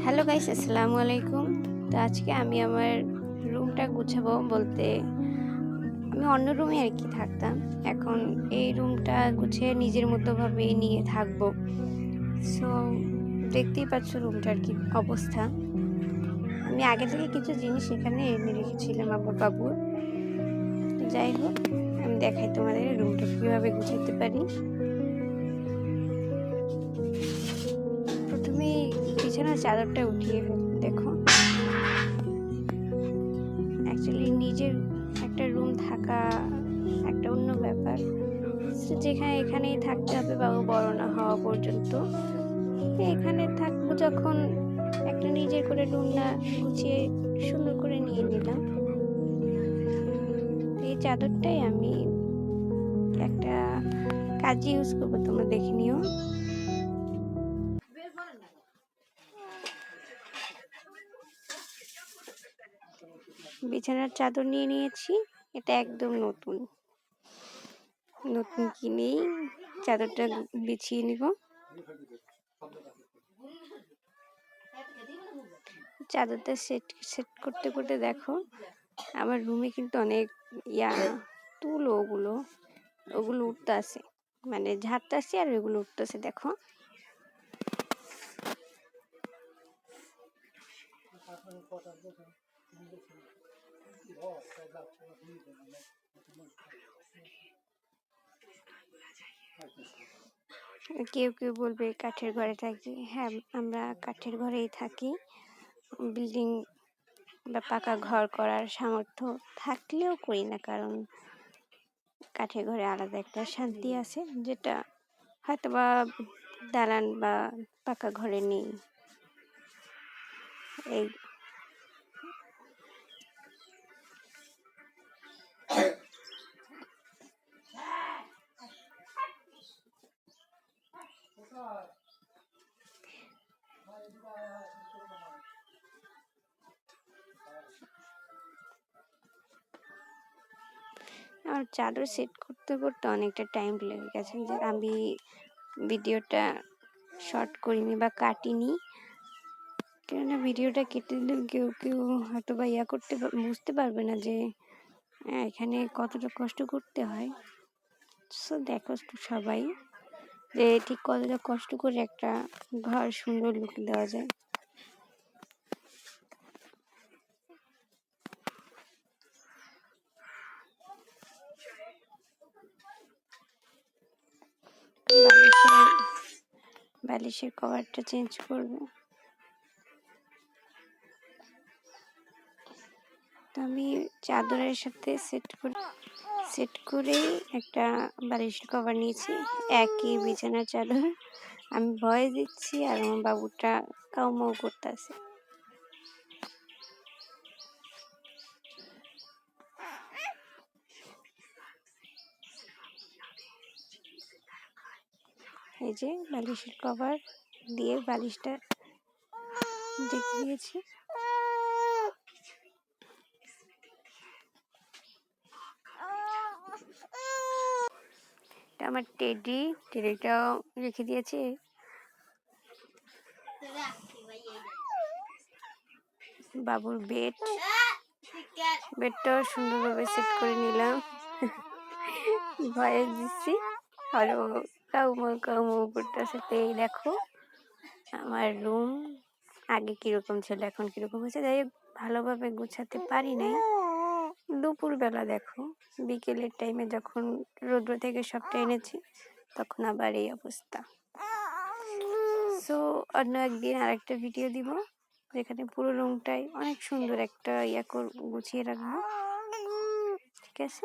Hello guys, আসসালামু আলাইকুম। তো আজকে আমি আমার রুমটা গুছাবো বলতে আমি অন্য রুমে আর কি থাকতাম। এখন এই রুমটা গুছিয়ে নিজের মতো ভাবে নিয়ে থাকবো। সো দেখতেই পাচ্ছ রুমটার কি অবস্থা। আমি আগে থেকে কিছু জিনিস এখানে এনে রেখেছিলাম আমার বাবুর। যাই হোক, আমি দেখাই তোমাদের রুমটা কিভাবে গুছাতে পারি। প্রথমে বিছানার চাদরটা উঠিয়ে ফেলি। দেখো, অ্যাকচুয়ালি নিজের একটা রুম থাকা একটা অন্য ব্যাপার। যেখানে এখানেই থাকতে হবে বাবু বড় না হওয়া পর্যন্ত। এখানে থাকবো যখন, একটা নিজের করে রুম না গুছিয়ে সুন্দর করে নিয়ে নিলাম। এই চাদরটাই আমি একটা কাজে ইউজ করবো, তোমরা দেখে নিও। বিছানার চাদর নিয়ে নিয়েছি, এটা একদম নতুন নতুন কিনেই চাদরটা বিছিয়ে নিব। চাদরটা সেট সেট করতে করতে দেখো আমার রুমে কিন্তু অনেক তুলো ওগুলো উঠতে আসে, মানে ঝাড়তাছি আর ওগুলো উঠতেছে। দেখো, কেউ কেউ বলবে কাঠের ঘরে থাকি। হ্যাঁ, আমরা কাঠের ঘরেই থাকি। বিল্ডিং বা পাকা ঘর করার সামর্থ্য থাকলেও করি না, কারণ কাঠের ঘরে আলাদা একটা শান্তি আছে, যেটা হয়তো বা দালান বা পাকা ঘরে নেই। এই আমার চাদর সেট করতে করতে অনেকটা টাইম লেগে গেছে, যে আমি ভিডিওটা শর্ট করিনি বা কাটিনি। কেননা ভিডিওটা কেটে দিলে কেউ কেউ হয়তো বা করতে বুঝতে পারবে না যে এখানে কতটা কষ্ট করতে হয়। সো দেখো সবাই যে ঠিক কতটা কষ্ট করে একটা ঘর সুন্দর লুক দেওয়া যায়। বালিশের কভারটা চেঞ্জ করব। তো আমি চাদরের সাথে সেট করেই একটা বালিশের কভার নিয়েছি, একই বিছানার চাদর। আমি ভয় দিচ্ছি আর আমার বাবুটা কাউমাউ করতেছে। এই যে বালিশের কভার দিয়ে বালিশটা ঢেকে দিয়েছি। আমার টেডিটাও রেখে দিয়েছি। বাবুর বেডটাও সুন্দরভাবে সেট করে নিলাম। ভয়ে দিচ্ছি আরো কাউমাউ করতেছে। এই দেখো আমার রুম আগে কিরকম ছিল, এখন কিরকম হয়েছে। যাই ভালোভাবে গুছাতে পারি নাই। দুপুর বেলা দেখো, বিকেলের টাইমে যখন রৌদ্র থেকে সবটা এনেছি, তখন আবার এই অবস্থা। সো অন্য একদিন আরেকটা ভিডিও দিব, যেখানে পুরো রুমটাই অনেক সুন্দর একটা গুছিয়ে রাখবো। ঠিক আছে,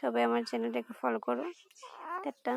সবাই আমার চ্যানেলটাকে ফলো করো। টাটা।